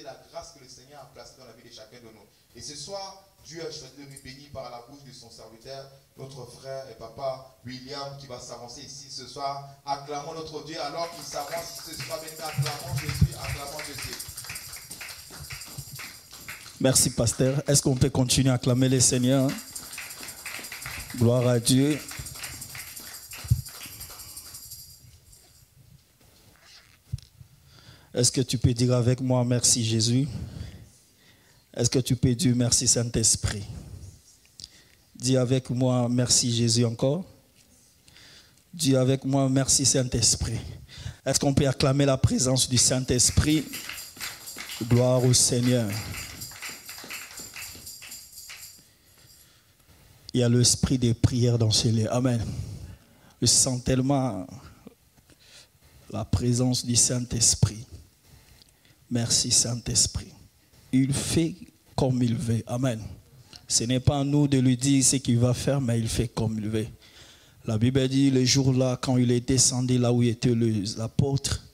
la grâce que le Seigneur a placée dans la vie de chacun de nous. Et ce soir, Dieu a choisi de nous bénir par la bouche de son serviteur, notre frère et papa William, qui va s'avancer ici ce soir. Acclamons notre Dieu alors qu'il s'avance ce soir. Bien, acclamons Jésus, acclamons Jésus. Merci, pasteur. Est-ce qu'on peut continuer à acclamer le Seigneur? Gloire à Dieu. Est-ce que tu peux dire avec moi merci Jésus? Est-ce que tu peux dire merci Saint-Esprit? Dis avec moi merci Jésus encore. Dis avec moi merci Saint-Esprit. Est-ce qu'on peut acclamer la présence du Saint-Esprit? Gloire au Seigneur. Il y a l'esprit des prières dans ce lieu. Amen. Je sens tellement la présence du Saint-Esprit. Merci Saint-Esprit. Il fait comme il veut. Amen. Ce n'est pas à nous de lui dire ce qu'il va faire, mais il fait comme il veut. La Bible dit, le jour-là, quand il est descendu là où étaient les apôtres,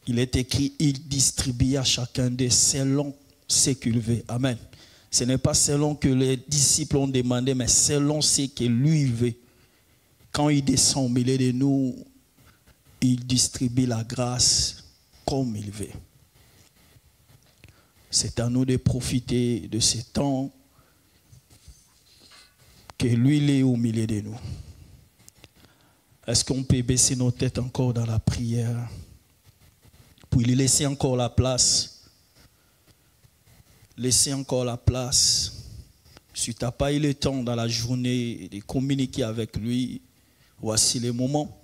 il est écrit, il distribue à chacun d'eux selon ce qu'il veut. Amen. Ce n'est pas selon que les disciples ont demandé, mais selon ce que lui veut. Quand il descend au milieu de nous, il distribue la grâce comme il veut. C'est à nous de profiter de ce temps que lui il est au milieu de nous. Est-ce qu'on peut baisser nos têtes encore dans la prière pour lui laisser encore la place? Laisser encore la place. Si tu n'as pas eu le temps dans la journée de communiquer avec lui, voici le moment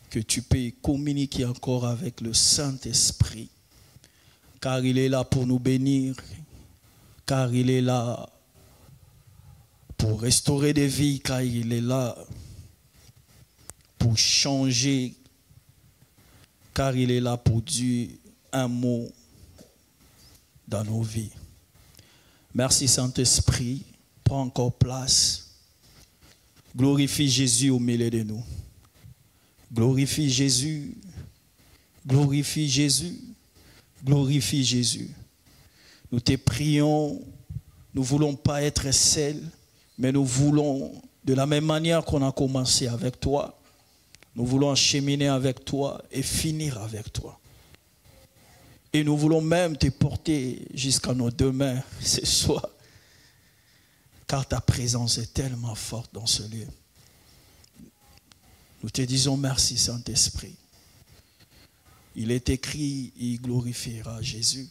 que tu peux communiquer encore avec le Saint-Esprit. Car il est là pour nous bénir. Car il est là pour restaurer des vies. Car il est là pour changer. Car il est là pour dire un mot dans nos vies. Merci Saint-Esprit. Prends encore place. Glorifie Jésus au milieu de nous. Glorifie Jésus. Glorifie Jésus. Glorifie Jésus. Nous te prions. Nous ne voulons pas être seuls, mais nous voulons, de la même manière qu'on a commencé avec toi, nous voulons cheminer avec toi et finir avec toi. Et nous voulons même te porter jusqu'à nos demeures ce soir. Car ta présence est tellement forte dans ce lieu. Nous te disons merci Saint-Esprit. Il est écrit, il glorifiera Jésus.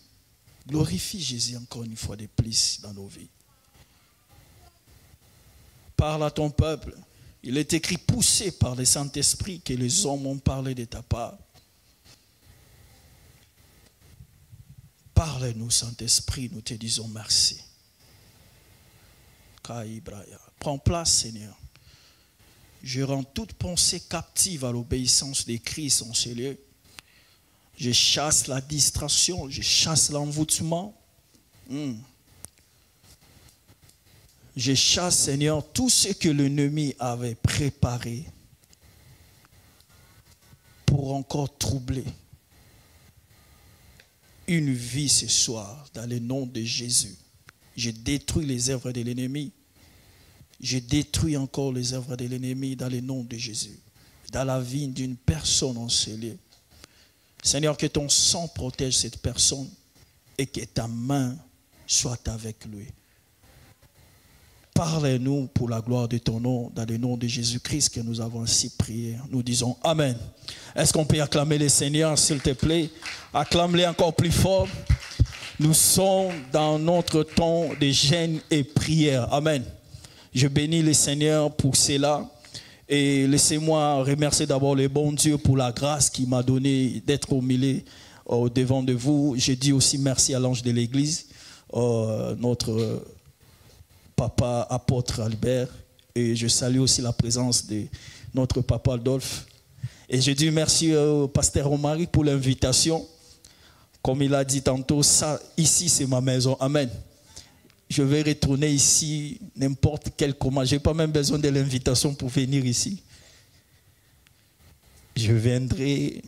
Glorifie Jésus encore une fois de plus dans nos vies. Parle à ton peuple. Il est écrit, poussé par le Saint-Esprit, que les hommes ont parlé de ta part. Parle-nous, Saint-Esprit, nous te disons merci. Prends place, Seigneur. Je rends toute pensée captive à l'obéissance de Christ en ce lieu. Je chasse la distraction, je chasse l'envoûtement. Je chasse, Seigneur, tout ce que l'ennemi avait préparé pour encore troubler une vie ce soir dans le nom de Jésus. Je détruis les œuvres de l'ennemi. Je détruis encore les œuvres de l'ennemi dans le nom de Jésus. Dans la vie d'une personne en ce lieu. Seigneur, que ton sang protège cette personne et que ta main soit avec lui. Parle-nous pour la gloire de ton nom, dans le nom de Jésus-Christ que nous avons ainsi prié. Nous disons Amen. Est-ce qu'on peut acclamer le Seigneur, s'il te plaît? Acclame-le encore plus fort. Nous sommes dans notre temps de jeûne et prière. Amen. Je bénis le Seigneur pour cela. Et laissez-moi remercier d'abord le bon Dieu pour la grâce qu'il m'a donnée d'être au milieu, au devant de vous. Je dis aussi merci à l'ange de l'église, notre papa apôtre Albert. Et je salue aussi la présence de notre papa Adolphe. Et je dis merci au pasteur Omari pour l'invitation. Comme il a dit tantôt, ça, ici c'est ma maison. Amen. Je vais retourner ici n'importe quel comment. Je n'ai pas même besoin de l'invitation pour venir ici. Je viendrai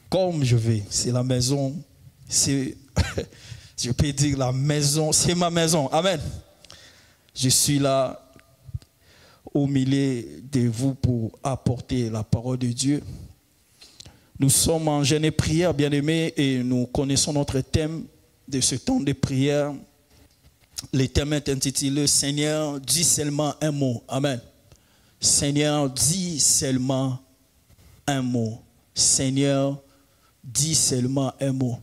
comme je vais. C'est la maison, c'est, je peux dire la maison, c'est ma maison. Amen. Je suis là au milieu de vous pour apporter la parole de Dieu. Nous sommes en jeûne et prière, bien-aimés, et nous connaissons notre thème de ce temps de prière. Le thème est intitulé « Seigneur, dis seulement un mot ». Amen. Seigneur, dis seulement un mot. Seigneur, dis seulement un mot.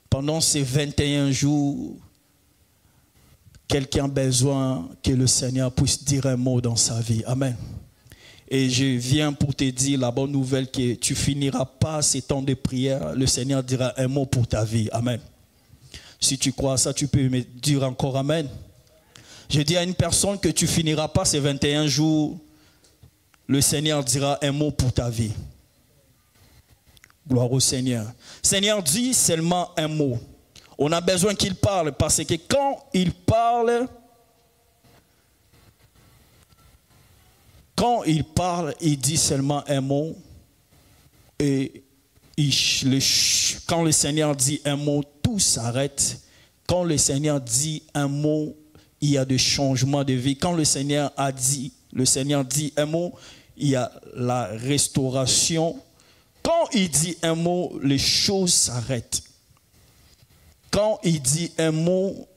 Pendant ces 21 jours, quelqu'un a besoin que le Seigneur puisse dire un mot dans sa vie. Amen. Et je viens pour te dire la bonne nouvelle que tu finiras pas ces temps de prière. Le Seigneur dira un mot pour ta vie. Amen. Si tu crois ça, tu peux me dire encore Amen. Je dis à une personne que tu finiras pas ces 21 jours. Le Seigneur dira un mot pour ta vie. Gloire au Seigneur. Seigneur, dis seulement un mot. On a besoin qu'il parle parce que quand il parle, il dit seulement un mot. Et quand le Seigneur dit un mot, tout s'arrête. Quand le Seigneur dit un mot, il y a des changements de vie. Quand le Seigneur dit un mot, il y a la restauration. Quand il dit un mot, les choses s'arrêtent. Quand il dit un mot,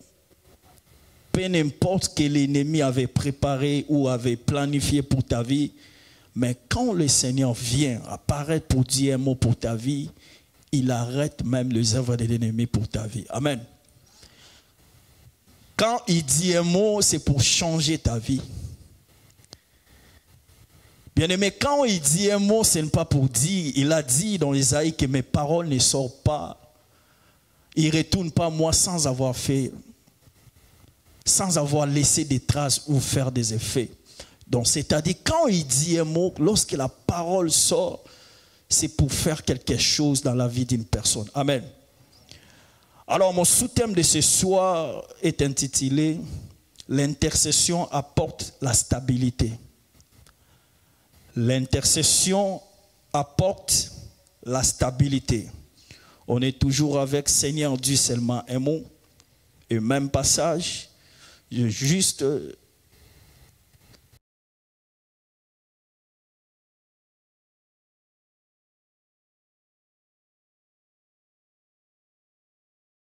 peu importe que l'ennemi avait préparé ou avait planifié pour ta vie, mais quand le Seigneur vient apparaître pour dire un mot pour ta vie, il arrête même les œuvres de l'ennemi pour ta vie. Amen. Quand il dit un mot, c'est pour changer ta vie. Bien-aimé, quand il dit un mot, ce n'est pas pour dire, il a dit dans Isaïe que mes paroles ne sortent pas. Il ne retourne pas moi sans avoir laissé des traces ou faire des effets. Donc, c'est-à-dire, quand il dit un mot, lorsque la parole sort, c'est pour faire quelque chose dans la vie d'une personne. Amen. Alors, mon sous-thème de ce soir est intitulé « L'intercession apporte la stabilité ». L'intercession apporte la stabilité. On est toujours avec Seigneur, dis seulement un mot. Et même passage, juste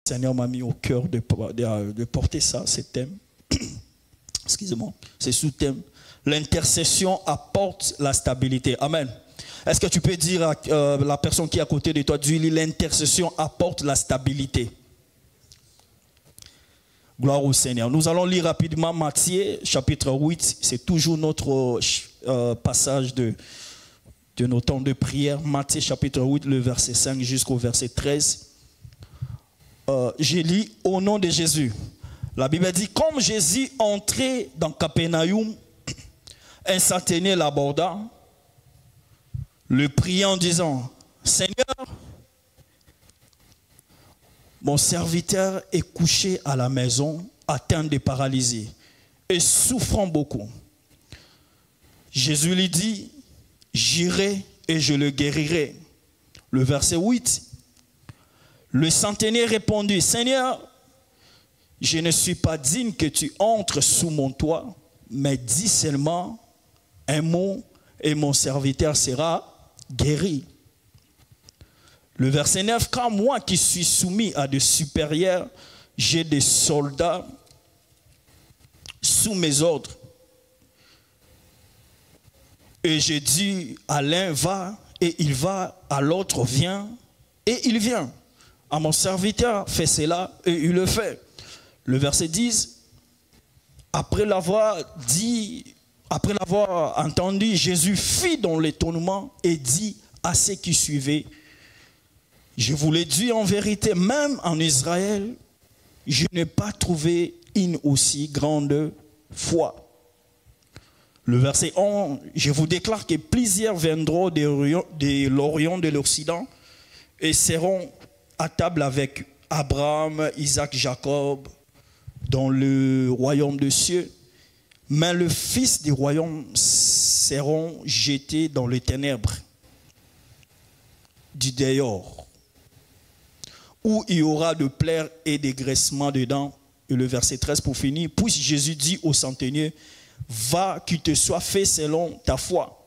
Seigneur m'a mis au cœur de porter ça, ce thème. Excusez-moi, c'est sous-thème. L'intercession apporte la stabilité. Amen. Est-ce que tu peux dire à la personne qui est à côté de toi, l'intercession apporte la stabilité. Gloire au Seigneur. Nous allons lire rapidement Matthieu, chapitre 8. C'est toujours notre passage de nos temps de prière. Matthieu, chapitre 8, le verset 5 jusqu'au verset 13. Je lis au nom de Jésus. La Bible dit, comme Jésus entrait dans Capernaum, un centenier l'aborda, le priant en disant, Seigneur, mon serviteur est couché à la maison, atteint de paralysie et souffrant beaucoup. Jésus lui dit, j'irai et je le guérirai. Le verset 8, le centenier répondit, Seigneur, je ne suis pas digne que tu entres sous mon toit, mais dis seulement un mot et mon serviteur sera guéri. Le verset 9, car moi qui suis soumis à des supérieurs, j'ai des soldats sous mes ordres. Et j'ai dit à l'un va, et il va, à l'autre viens, et il vient. À mon serviteur, fais cela, et il le fait. Le verset 10, après l'avoir entendu, Jésus fit dans l'étonnement et dit à ceux qui suivaient, je vous l'ai dit en vérité, même en Israël, je n'ai pas trouvé une aussi grande foi. Le verset 11, je vous déclare que plusieurs viendront de l'Orient, de l'Occident et seront à table avec Abraham, Isaac, Jacob dans le royaume des cieux. Mais le fils du royaume seront jetés dans les ténèbres du dehors, où il y aura de plaies et des graissements dedans. Et le verset 13 pour finir. Puis Jésus dit au centenier, va, qu'il te soit fait selon ta foi.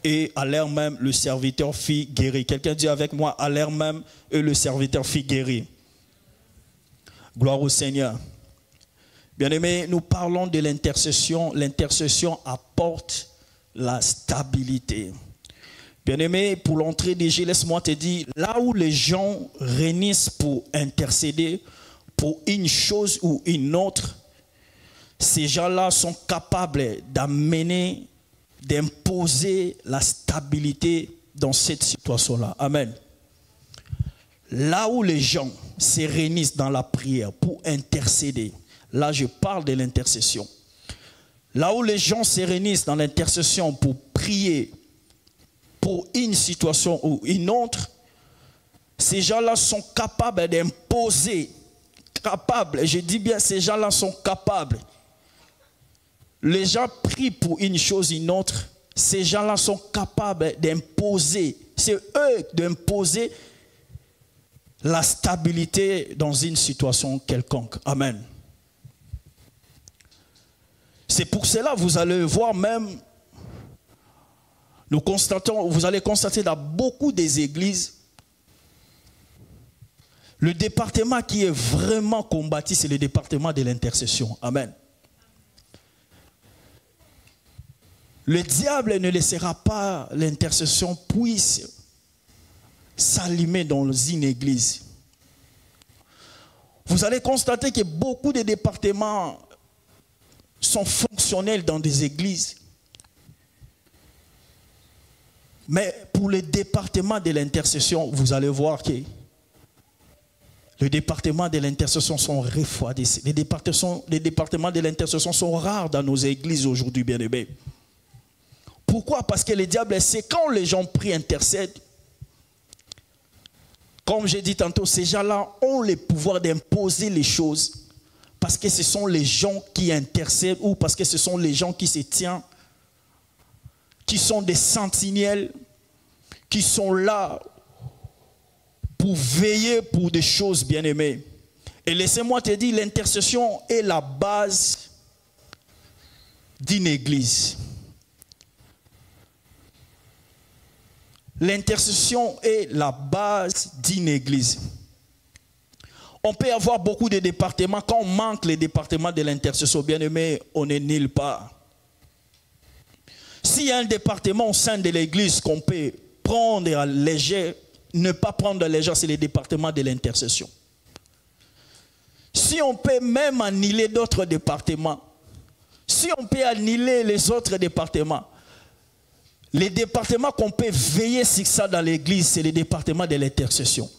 Et à l'heure même, le serviteur fit guérir. Quelqu'un dit avec moi, à l'heure même, et le serviteur fit guérir. Gloire au Seigneur. Bien-aimés, nous parlons de l'intercession. L'intercession apporte la stabilité. Bien-aimé, pour l'entrée des G, laisse-moi te dire, là où les gens réunissent pour intercéder pour une chose ou une autre, ces gens-là sont capables d'amener, d'imposer la stabilité dans cette situation-là. Amen. Là où les gens se réunissent dans la prière pour intercéder, là je parle de l'intercession. Là où les gens se réunissent dans l'intercession pour prier pour une situation ou une autre, ces gens-là sont capables d'imposer, je dis bien ces gens-là sont capables. Les gens prient pour une chose ou une autre, ces gens-là sont capables d'imposer, c'est eux d'imposer la stabilité dans une situation quelconque. Amen. C'est pour cela, vous allez voir même, vous allez constater dans beaucoup des églises, le département qui est vraiment combattu, c'est le département de l'intercession. Amen. Le diable ne laissera pas l'intercession puisse s'allumer dans une église. Vous allez constater que beaucoup de départements sont fonctionnels dans des églises. Mais pour le département de l'intercession, vous allez voir que le département de l'intercession sont refroidis. Les départements de l'intercession sont rares dans nos églises aujourd'hui, bien-aimés. Pourquoi? Parce que le diable sait quand les gens prient, intercèdent. Comme j'ai dit tantôt, ces gens-là ont le pouvoir d'imposer les choses parce que ce sont les gens qui intercèdent ou parce que ce sont les gens qui se tiennent, qui sont des sentinelles, qui sont là pour veiller pour des choses bien-aimées. Et laissez-moi te dire, l'intercession est la base d'une église. L'intercession est la base d'une église. On peut avoir beaucoup de départements. Quand on manque les départements de l'intercession, bien aimé, on n'est nulle part. S'il y a un département au sein de l'église qu'on peut prendre à léger, ne pas prendre à léger, c'est le département de l'intercession. Si on peut même annuler d'autres départements, si on peut annuler les autres départements, les départements qu'on peut veiller sur ça dans l'église, c'est les départements de l'intercession.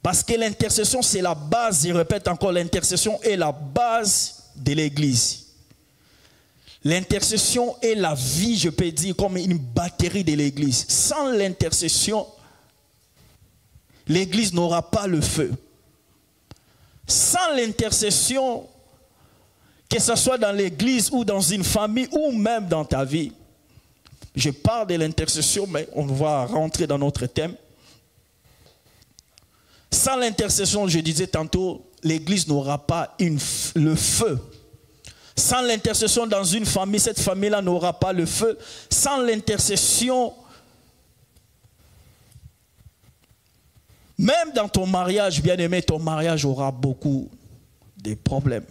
Parce que l'intercession, c'est la base, je répète encore, l'intercession est la base de l'église. L'intercession est la vie, je peux dire, comme une batterie de l'église. Sans l'intercession, l'église n'aura pas le feu. Sans l'intercession, que ce soit dans l'église ou dans une famille ou même dans ta vie, je parle de l'intercession, mais on va rentrer dans notre thème. Sans l'intercession, je disais tantôt, l'église n'aura pas le feu. Sans l'intercession dans une famille, cette famille-là n'aura pas le feu. Sans l'intercession, même dans ton mariage, bien-aimé, ton mariage aura beaucoup de problèmes.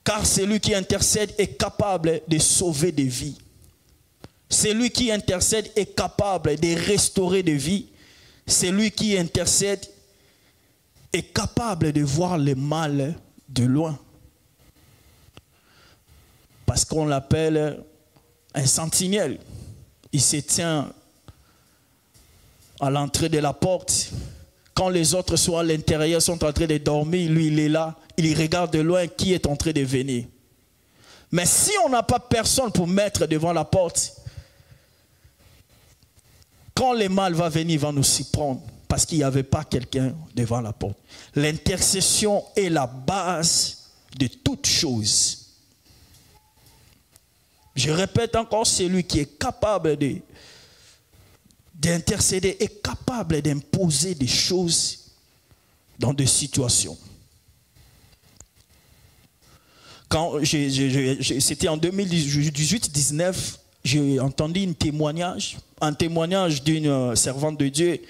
Car celui qui intercède est capable de sauver des vies. Celui qui intercède est capable de restaurer des vies. Celui qui intercède est capable de voir le mal de loin. Parce qu'on l'appelle un sentinelle. Il se tient à l'entrée de la porte. Quand les autres sont à l'intérieur, sont en train de dormir, lui il est là. Il regarde de loin qui est en train de venir. Mais si on n'a pas personne pour mettre devant la porte, quand le mal va venir, il va nous s'y prendre. Parce qu'il n'y avait pas quelqu'un devant la porte. L'intercession est la base de toute chose. Je répète encore, celui qui est capable d'intercéder est capable d'imposer des choses dans des situations. Quand c'était en 2018-19, j'ai entendu un témoignage d'une servante de Dieu.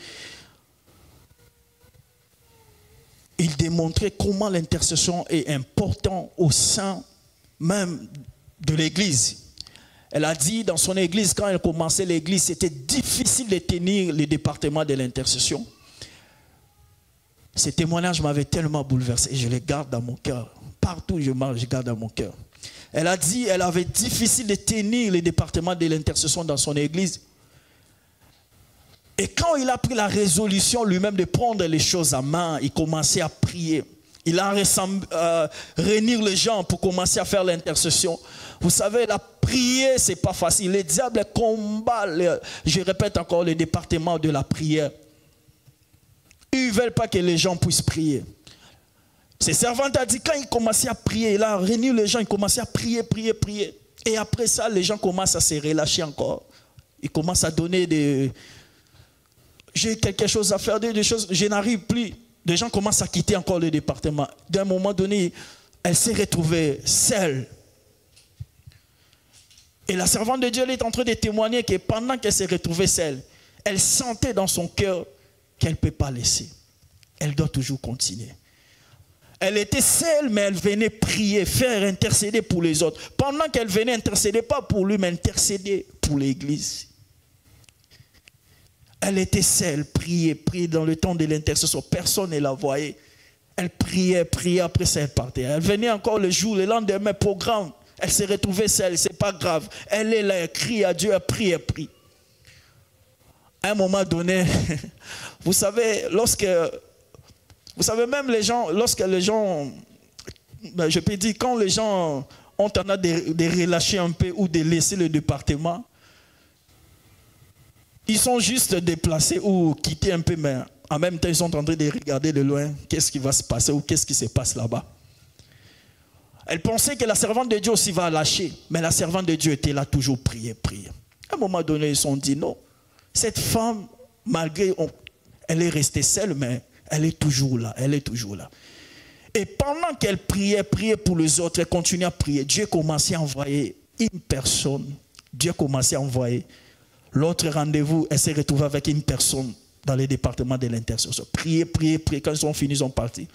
Il démontrait comment l'intercession est importante au sein même de l'église. Elle a dit dans son église, quand elle commençait l'église, c'était difficile de tenir le département de l'intercession. Ces témoignages m'avaient tellement bouleversé et je les garde dans mon cœur. Partout où je marche, je garde dans mon cœur. Elle a dit qu'elle avait difficile de tenir le département de l'intercession dans son église. Et quand il a pris la résolution lui-même de prendre les choses en main, il commençait à prier. Il a réuni les gens pour commencer à faire l'intercession. Vous savez, la prière, ce n'est pas facile. Le diable combat, je répète encore, le département de la prière. Ils ne veulent pas que les gens puissent prier. Ces servantes a dit, quand il commençait à prier, il a réuni les gens, il commençait à prier. Et après ça, les gens commencent à se relâcher encore. Ils commencent à donner des... J'ai quelque chose à faire, des choses, je n'arrive plus. Les gens commencent à quitter encore le département. D'un moment donné, elle s'est retrouvée seule. Et la servante de Dieu, elle est en train de témoigner que pendant qu'elle s'est retrouvée seule, elle sentait dans son cœur qu'elle ne peut pas laisser. Elle doit toujours continuer. Elle était seule, mais elle venait prier, faire intercéder pour les autres. Pendant qu'elle venait intercéder, pas pour lui, mais intercéder pour l'église. Elle était seule, priait dans le temps de l'intercession. Personne ne la voyait. Elle priait, après ça, elle partait. Elle venait encore le jour, le lendemain, programme. Elle s'est retrouvée seule, c'est pas grave. Elle est là, elle crie à Dieu, elle prie. À un moment donné, vous savez, même les gens, lorsque les gens, je peux dire, quand les gens ont tendance de relâcher un peu ou de laisser le département, ils sont juste déplacés ou quittés un peu, mais en même temps, ils sont en train de regarder de loin qu'est-ce qui va se passer ou qu'est-ce qui se passe là-bas. Elle pensait que la servante de Dieu aussi va lâcher, mais la servante de Dieu était là toujours prier. À un moment donné, ils se sont dit non, cette femme, malgré, elle est restée seule, mais elle est toujours là, Et pendant qu'elle priait pour les autres, elle continuait à prier. Dieu commençait à envoyer une personne. L'autre rendez-vous, elle s'est retrouvée avec une personne dans le département de l'intercession. Prier. Quand ils sont finis, ils sont partis.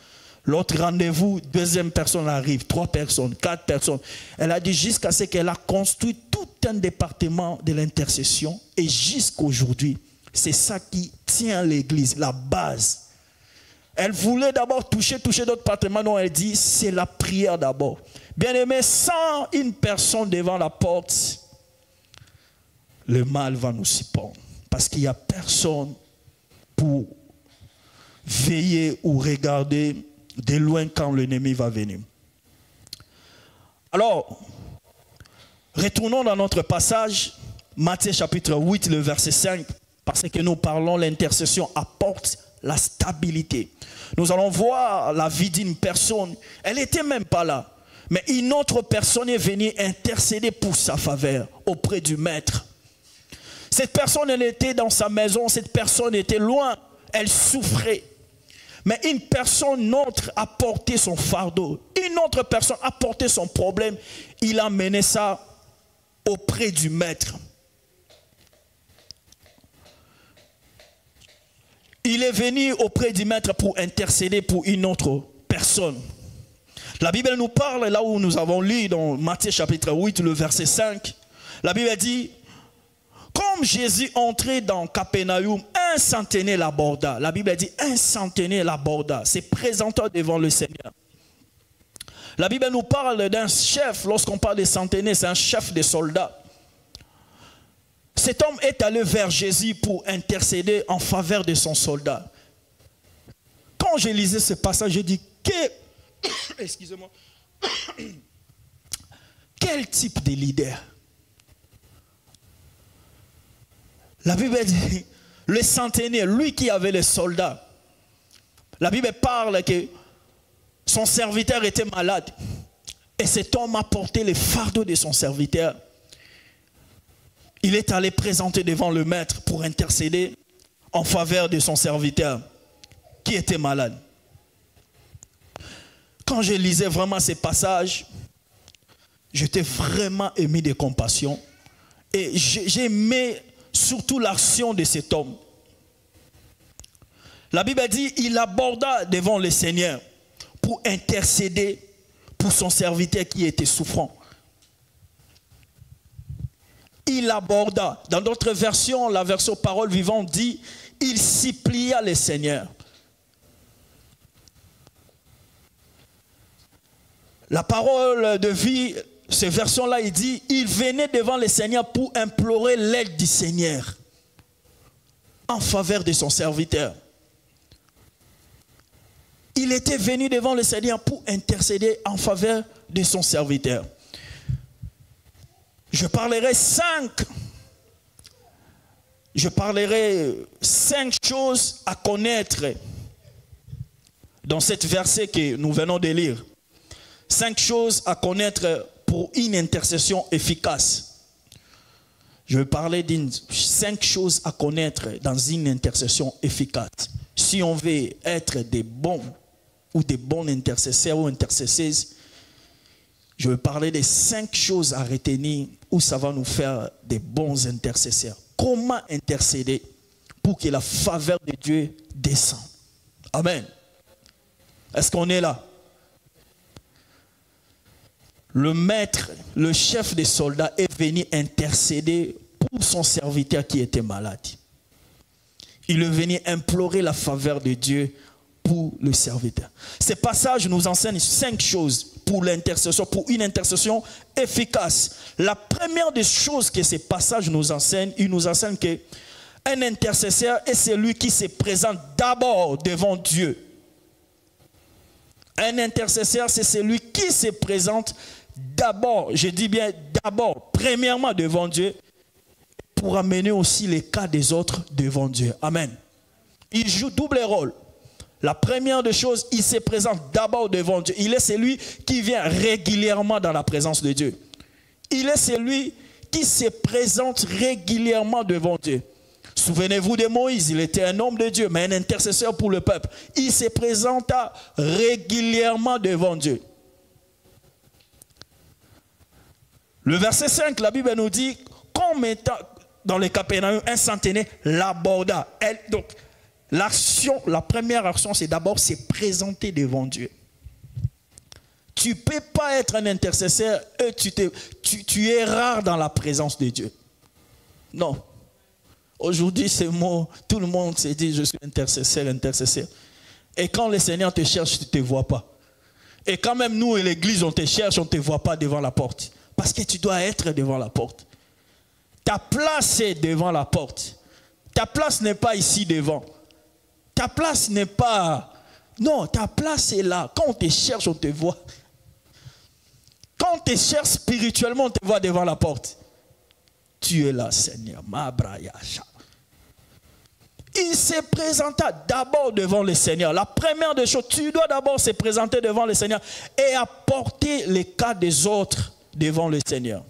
L'autre rendez-vous, deuxième personne arrive, 3 personnes, 4 personnes. Elle a dit jusqu'à ce qu'elle a construit tout un département de l'intercession. Et jusqu'aujourd'hui, c'est ça qui tient l'église, la base. Elle voulait d'abord toucher d'autres départements. Non, elle dit, c'est la prière d'abord. Bien aimé, sans une personne devant la porte, le mal va nous surprendre. Parce qu'il n'y a personne pour veiller ou regarder de loin quand l'ennemi va venir. Alors, retournons dans notre passage, Matthieu chapitre 8, le verset 5, parce que nous parlons, l'intercession apporte la stabilité. Nous allons voir la vie d'une personne, elle n'était même pas là, mais une autre personne est venue intercéder pour sa faveur auprès du maître. Cette personne, elle était dans sa maison, cette personne était loin, elle souffrait. Mais une personne autre a porté son fardeau. Une autre personne a porté son problème. Il a mené ça auprès du maître. Il est venu auprès du maître pour intercéder pour une autre personne. La Bible nous parle, là où nous avons lu dans Matthieu chapitre 8, le verset 5. La Bible dit, comme Jésus entrait dans Capernaum, un centenaire l'aborda. La Bible dit un centenaire l'aborda. C'est présentant devant le Seigneur. La Bible nous parle d'un chef. Lorsqu'on parle de centenaire, c'est un chef de soldats. Cet homme est allé vers Jésus pour intercéder en faveur de son soldat. Quand je lisais ce passage, je dis excusez-moi, quel type de leader? La Bible dit, le centenaire, lui qui avait les soldats, la Bible parle que son serviteur était malade. Et cet homme a porté le fardeau de son serviteur. il est allé présenter devant le maître pour intercéder en faveur de son serviteur qui était malade. Quand je lisais vraiment ces passages, j'étais vraiment ému de compassion et j'aimais surtout l'action de cet homme. La Bible dit, il aborda devant le Seigneur pour intercéder pour son serviteur qui était souffrant. Il aborda. Dans d'autres versions, la version Parole vivante dit, il supplia le Seigneur. La parole de vie, cette version-là, il dit, il venait devant le Seigneur pour implorer l'aide du Seigneur en faveur de son serviteur. Il était venu devant le Seigneur pour intercéder en faveur de son serviteur. Je parlerai cinq choses à connaître dans cet verset que nous venons de lire. 5 choses à connaître pour une intercession efficace. Je vais parler de 5 choses à connaître dans une intercession efficace. Si on veut être des bons ou des bons intercesseurs ou intercesseuses, je vais parler de 5 choses à retenir où ça va nous faire des bons intercesseurs. Comment intercéder pour que la faveur de Dieu descende? Amen. Est-ce qu'on est là? Le maître, le chef des soldats est venu intercéder pour son serviteur qui était malade. Il est venu implorer la faveur de Dieu pour le serviteur. Ces passages nous enseignent 5 choses pour l'intercession, pour une intercession efficace. La première des choses que ces passages nous enseignent, il nous enseigne qu'un intercesseur est celui qui se présente d'abord devant Dieu. Un intercesseur, c'est celui qui se présente d'abord, je dis bien d'abord, premièrement devant Dieu, pour amener aussi les cas des autres devant Dieu. Amen. Il joue double rôle. La première des choses, il se présente d'abord devant Dieu. Il est celui qui vient régulièrement dans la présence de Dieu. Il est celui qui se présente régulièrement devant Dieu. Souvenez-vous de Moïse, il était un homme de Dieu, mais un intercesseur pour le peuple. Il se présenta régulièrement devant Dieu. Le verset 5, la Bible nous dit, comme étant dans le Capernaum, un centenaire l'aborda. Donc, la première action, c'est d'abord se présenter devant Dieu. Tu ne peux pas être un intercesseur et tu es rare dans la présence de Dieu. Non. Aujourd'hui, ce mot, tout le monde se dit, je suis intercesseur. Et quand le Seigneur te cherche, tu ne te vois pas. Et quand même nous et l'église, on te cherche, on ne te voit pas devant la porte. Parce que tu dois être devant la porte. Ta place est devant la porte. Ta place n'est pas ici devant. Ta place n'est pas... Non, ta place est là. Quand on te cherche, on te voit. Quand on te cherche spirituellement, on te voit devant la porte. Tu es là, Seigneur. Il se présenta d'abord devant le Seigneur. La première des choses, tu dois d'abord se présenter devant le Seigneur et apporter les cas des autres devant le Seigneur.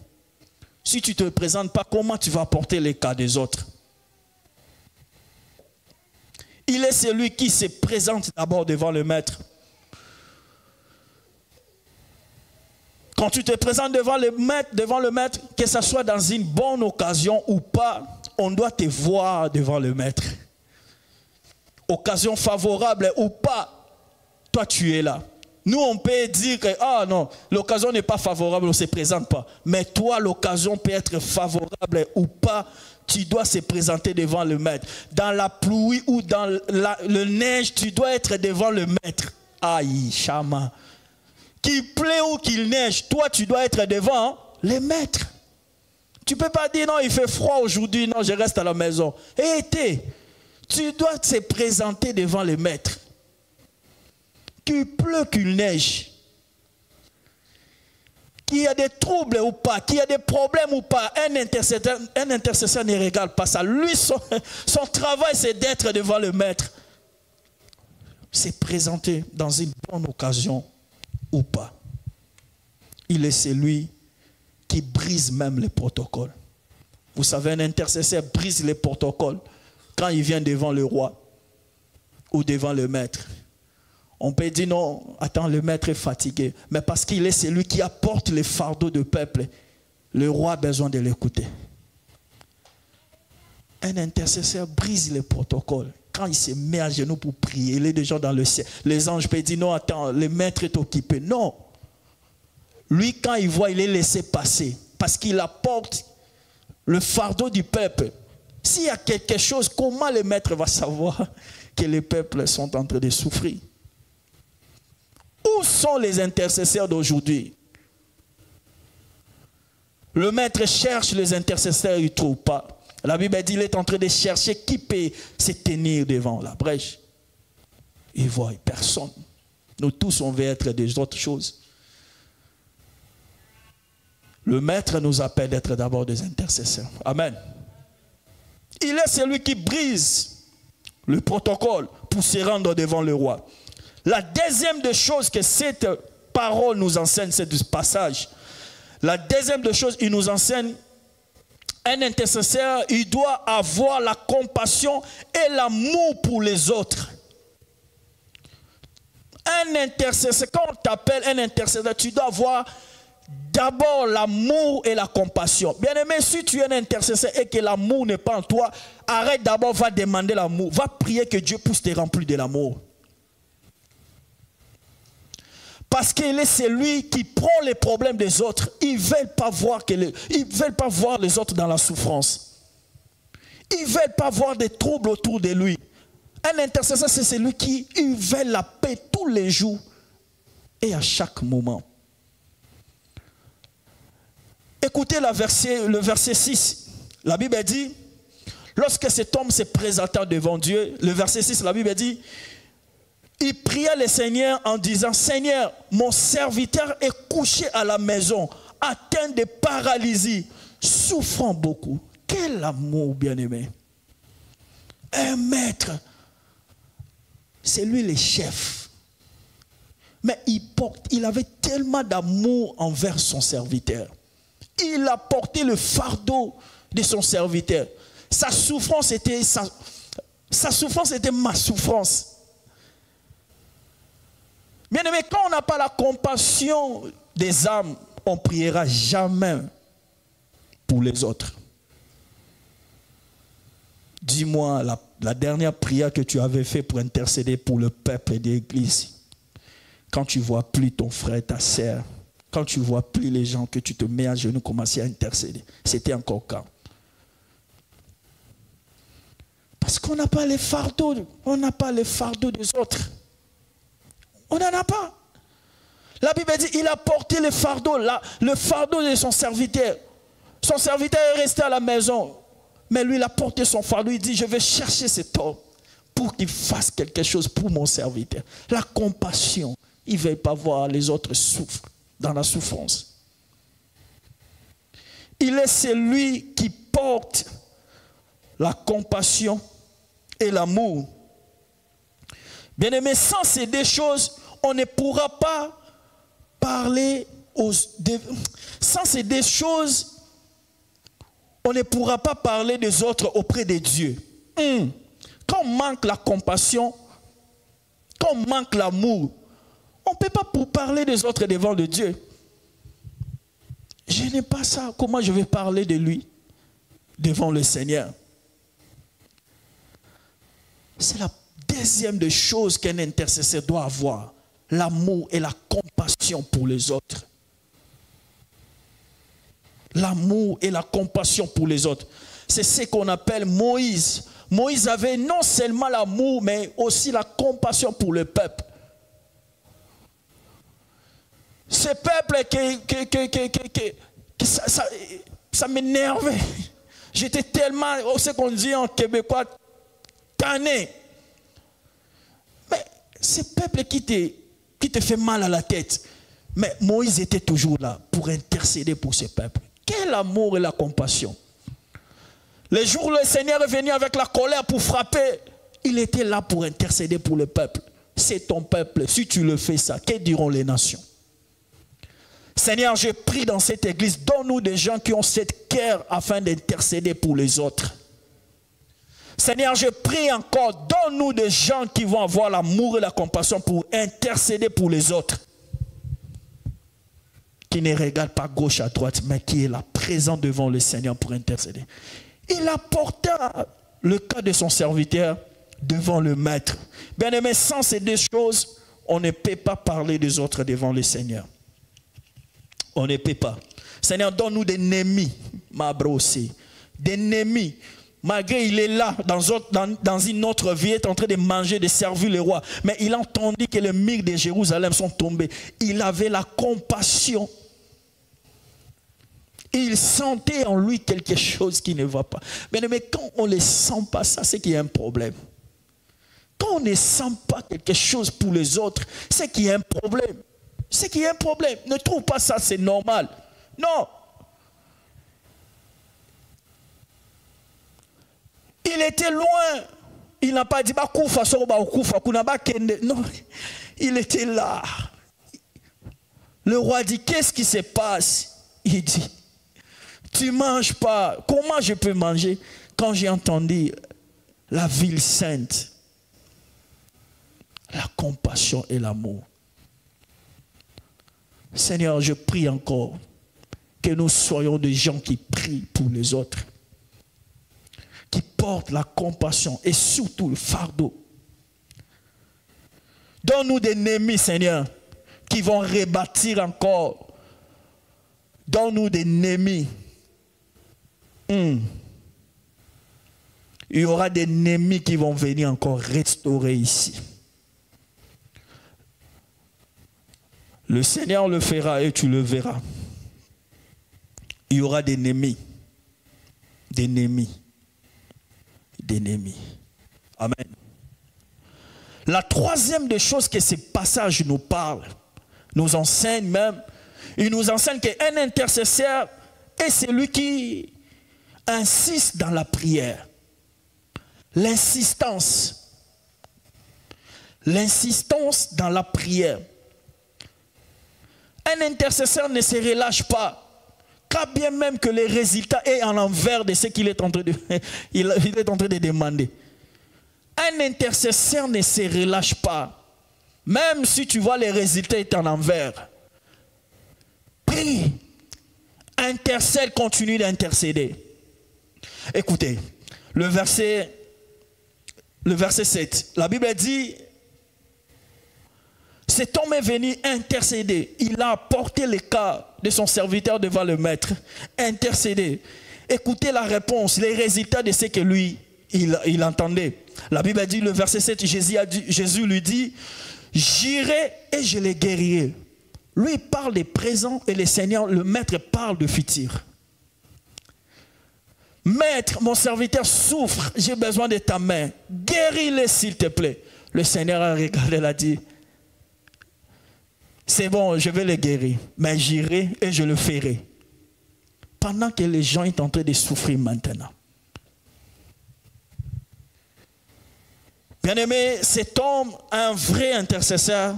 Si tu ne te présentes pas, comment tu vas apporter les cas des autres? Il est celui qui se présente d'abord devant le maître. Quand tu te présentes devant le maître, que ce soit dans une bonne occasion ou pas, on doit te voir devant le maître. Occasion favorable ou pas, toi tu es là. Nous on peut dire que ah non, l'occasion n'est pas favorable, on ne se présente pas. Mais toi l'occasion peut être favorable ou pas, tu dois se présenter devant le maître. Dans la pluie ou dans le neige, tu dois être devant le maître. Aïe, chama. Qu'il plaît ou qu'il neige, toi tu dois être devant le maître. Tu ne peux pas dire non, il fait froid aujourd'hui, non, je reste à la maison. Tu dois te présenter devant le maître. Qu'il pleut, qu'il neige. Qu'il y a des troubles ou pas, qu'il y a des problèmes ou pas, un intercesseur ne regarde pas ça. Lui, son travail, c'est d'être devant le maître. C'est présenter dans une bonne occasion ou pas. Il est celui qui brise même les protocoles. Vous savez, un intercesseur brise les protocoles quand il vient devant le roi ou devant le maître. On peut dire non, attends, le maître est fatigué. Mais parce qu'il est celui qui apporte les fardeaux du peuple, le roi a besoin de l'écouter. Un intercesseur brise les protocoles. Quand il se met à genoux pour prier, il est déjà dans le ciel. Les anges peuvent dire non, attends, le maître est occupé. Non. Lui, quand il voit, il est laissé passer. Parce qu'il apporte le fardeau du peuple. S'il y a quelque chose, comment le maître va savoir que les peuples sont en train de souffrir? Où sont les intercesseurs d'aujourd'hui? Le maître cherche les intercesseurs, il ne trouve pas. La Bible dit qu'il est en train de chercher qui peut se tenir devant la brèche. Il ne voit personne. Nous tous, on veut être des autres choses. Le maître nous appelle d'être d'abord des intercesseurs. Amen. Il est celui qui brise le protocole pour se rendre devant le roi. La deuxième des choses que cette parole nous enseigne, c'est du passage. La deuxième des choses, il nous enseigne, un intercesseur, il doit avoir la compassion et l'amour pour les autres. Un intercesseur, quand on t'appelle un intercesseur, tu dois avoir d'abord l'amour et la compassion. Bien aimé, si tu es un intercesseur et que l'amour n'est pas en toi, arrête d'abord, va demander l'amour. Va prier que Dieu puisse te remplir de l'amour. Parce qu'il est celui qui prend les problèmes des autres. Ils ne veulent pas voir les autres dans la souffrance. Ils ne veulent pas voir des troubles autour de lui. Un intercesseur, c'est celui qui veut la paix tous les jours et à chaque moment. Écoutez le verset 6. La Bible dit, lorsque cet homme se présenta devant Dieu, le verset 6, la Bible dit, il pria le Seigneur en disant, Seigneur, mon serviteur est couché à la maison, atteint de paralysie, souffrant beaucoup. Quel amour, bien-aimé. Un maître, c'est lui le chef. Mais il avait tellement d'amour envers son serviteur. Il a porté le fardeau de son serviteur. Sa souffrance était ma souffrance. Bien aimé, quand on n'a pas la compassion des âmes, on ne priera jamais pour les autres. Dis-moi la dernière prière que tu avais faite pour intercéder pour le peuple et l'Église. Quand tu ne vois plus ton frère, ta sœur, quand tu ne vois plus les gens que tu te mets à genoux, commencer à intercéder. C'était encore quand? Parce qu'on n'a pas les fardeaux, on n'a pas les fardeaux des autres. On n'en a pas. La Bible dit, il a porté le fardeau de son serviteur. Son serviteur est resté à la maison. Mais lui, il a porté son fardeau. Il dit, je vais chercher cet homme pour qu'il fasse quelque chose pour mon serviteur. La compassion. Il ne veut pas voir les autres souffrir dans la souffrance. Il est celui qui porte la compassion et l'amour. Bien-aimé, sans ces deux choses, on ne pourra pas parler sans ces deux choses, on ne pourra pas parler des autres auprès de Dieu. Quand on manque la compassion, quand on manque l'amour, on ne peut pas parler des autres devant le Dieu. Je n'ai pas ça. Comment je vais parler de lui devant le Seigneur? C'est la deuxième des choses qu'un intercesseur doit avoir. L'amour et la compassion pour les autres. L'amour et la compassion pour les autres. C'est ce qu'on appelle Moïse. Moïse avait non seulement l'amour, mais aussi la compassion pour le peuple. Ce peuple ça m'énervait. J'étais tellement, ce qu'on dit en québécois, tanné. Mais ce peuple qui te fait mal à la tête. Mais Moïse était toujours là pour intercéder pour ce peuple. Quel amour et la compassion. Les jours où le Seigneur est venu avec la colère pour frapper, il était là pour intercéder pour le peuple. C'est ton peuple. Si tu le fais ça, que diront les nations? Seigneur, je prie dans cette église, donne-nous des gens qui ont cette cœur afin d'intercéder pour les autres. Seigneur, je prie encore, donne-nous des gens qui vont avoir l'amour et la compassion pour intercéder pour les autres. Qui ne regarde pas gauche à droite, mais qui est là, présent devant le Seigneur pour intercéder. Il apporta le cas de son serviteur devant le maître. Bien aimé, sans ces deux choses, on ne peut pas parler des autres devant le Seigneur. On ne peut pas. Seigneur, donne-nous des ennemis, ma brossée. Des ennemis. Malgré il est là, dans une autre vie, il est en train de manger, de servir le roi. Mais il a entendu que les murs de Jérusalem sont tombés. Il avait la compassion. Il sentait en lui quelque chose qui ne va pas. Mais quand on ne sent pas ça, c'est qu'il y a un problème. Quand on ne sent pas quelque chose pour les autres, c'est qu'il y a un problème. C'est qu'il y a un problème. Ne trouve pas ça, c'est normal. Non. Il était loin. Il n'a pas dit, non, il était là. Le roi dit, qu'est-ce qui se passe? Il dit, tu ne manges pas. Comment je peux manger quand j'ai entendu la ville sainte? La compassion et l'amour. Seigneur, je prie encore que nous soyons des gens qui prient pour les autres, qui portent la compassion et surtout le fardeau. Donne-nous des ennemis, Seigneur, qui vont rebâtir encore. Donne-nous des ennemis. Il y aura des ennemis qui vont venir encore restaurer ici. Le Seigneur le fera et tu le verras. Il y aura des ennemis. Des ennemis. Des ennemis. Amen. La troisième des choses que ce passage nous parle, nous enseigne même, il nous enseigne qu'un intercesseur est celui qui insiste dans la prière. L'insistance. L'insistance dans la prière. Un intercesseur ne se relâche pas, quand bien même que les résultats est en envers de ce qu'il est en train de demander. Un intercesseur ne se relâche pas, même si tu vois les résultats est en envers. Prie, intercède, continue d'intercéder. Écoutez, le verset 7, la Bible dit, cet homme est venu intercéder. Il a apporté le cas de son serviteur devant le maître. Intercéder. Écoutez la réponse, les résultats de ce que lui, il entendait. La Bible dit, le verset 7, Jésus lui dit, j'irai et je les guérirai. Lui il parle des présents et le Seigneur, le maître parle de futur. Maître, mon serviteur souffre, j'ai besoin de ta main. Guéris-le s'il te plaît. Le Seigneur a regardé, il a dit, c'est bon, je vais le guérir, mais j'irai et je le ferai. Pendant que les gens sont en train de souffrir maintenant. Bien-aimé, cet homme, un vrai intercesseur.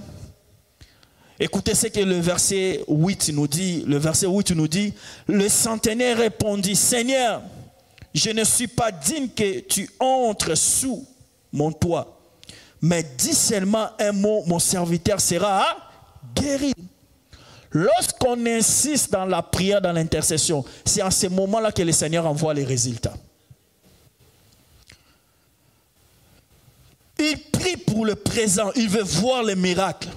Écoutez ce que le verset 8 nous dit. Le verset 8 nous dit, le centenaire répondit, Seigneur, je ne suis pas digne que tu entres sous mon toit, mais dis seulement un mot, mon serviteur sera guéri. Lorsqu'on insiste dans la prière, dans l'intercession, c'est à ce moment-là que le Seigneur envoie les résultats. Il prie pour le présent, il veut voir les miracles.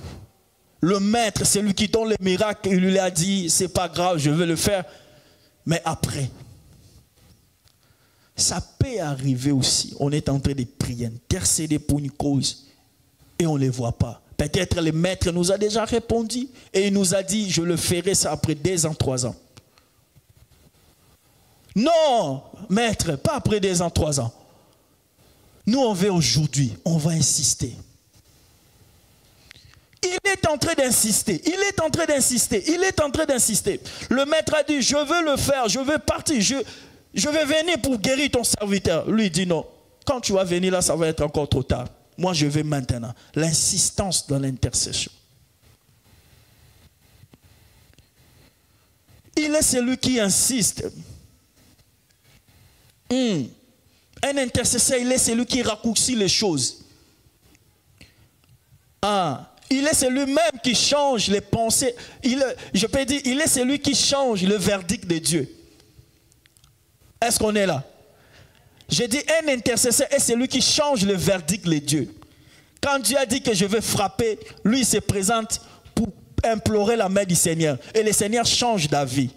Le maître, c'est lui qui donne les miracles, il lui a dit, c'est pas grave, je vais le faire. Mais après, ça peut arriver aussi. On est en train de prier, intercéder pour une cause et on ne les voit pas. Peut-être le maître nous a déjà répondu et il nous a dit, je le ferai ça après 2 ans, 3 ans. Non, maître, pas après 2 ans, 3 ans. Nous, on veut aujourd'hui, on va insister. Il est en train d'insister, il est en train d'insister, il est en train d'insister. Le maître a dit, je veux le faire, je veux partir, je vais venir pour guérir ton serviteur. Lui dit non, quand tu vas venir là, ça va être encore trop tard. Moi, je vais maintenant. L'insistance dans l'intercession. Il est celui qui insiste. Un intercesseur, il est celui qui raccourcit les choses. Il est celui-même qui change les pensées. Je peux dire, il est celui qui change le verdict de Dieu. Est-ce qu'on est là? Je dis, un intercesseur est celui qui change le verdict de Dieu. Quand Dieu a dit que je vais frapper, lui il se présente pour implorer la main du Seigneur. Et le Seigneur change d'avis.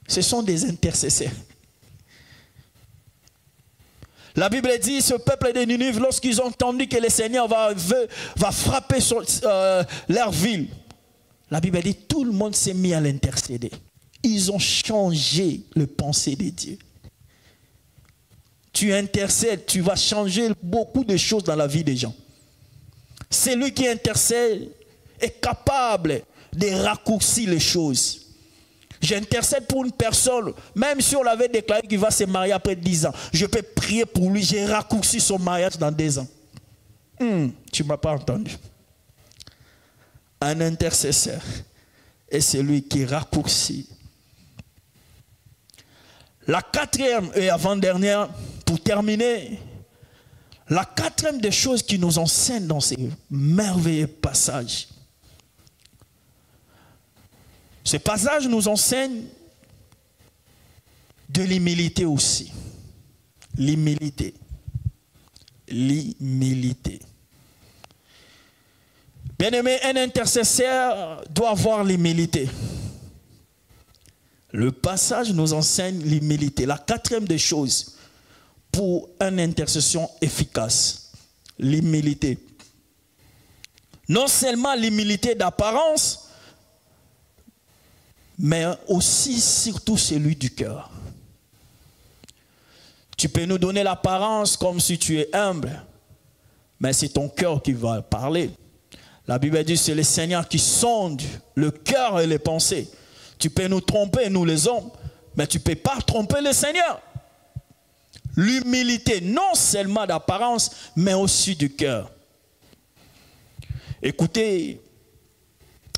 Ce sont des intercesseurs. La Bible dit, ce peuple de Ninive, lorsqu'ils ont entendu que le Seigneur va frapper leur ville, la Bible dit, tout le monde s'est mis à l'intercéder. Ils ont changé le pensée de Dieu. Tu intercèdes, tu vas changer beaucoup de choses dans la vie des gens. Celui qui intercède est capable de raccourcir les choses. J'intercède pour une personne, même si on l'avait déclaré qu'il va se marier après 10 ans, je peux prier pour lui, j'ai raccourci son mariage dans 2 ans. Tu ne m'as pas entendu. Un intercesseur est celui qui raccourcit. La 4e et avant-dernière, pour terminer, la 4e des choses qui nous enseigne dans ces merveilleux passages. Ce passage nous enseigne de l'humilité aussi. L'humilité. L'humilité. Bien-aimé, un intercesseur doit avoir l'humilité. Le passage nous enseigne l'humilité. La 4e des choses pour une intercession efficace. L'humilité. Non seulement l'humilité d'apparence, mais aussi, surtout, celui du cœur. Tu peux nous donner l'apparence comme si tu es humble, mais c'est ton cœur qui va parler. La Bible dit, c'est le Seigneur qui sonde le cœur et les pensées. Tu peux nous tromper, nous les hommes, mais tu ne peux pas tromper le Seigneur. L'humilité, non seulement d'apparence, mais aussi du cœur. Écoutez,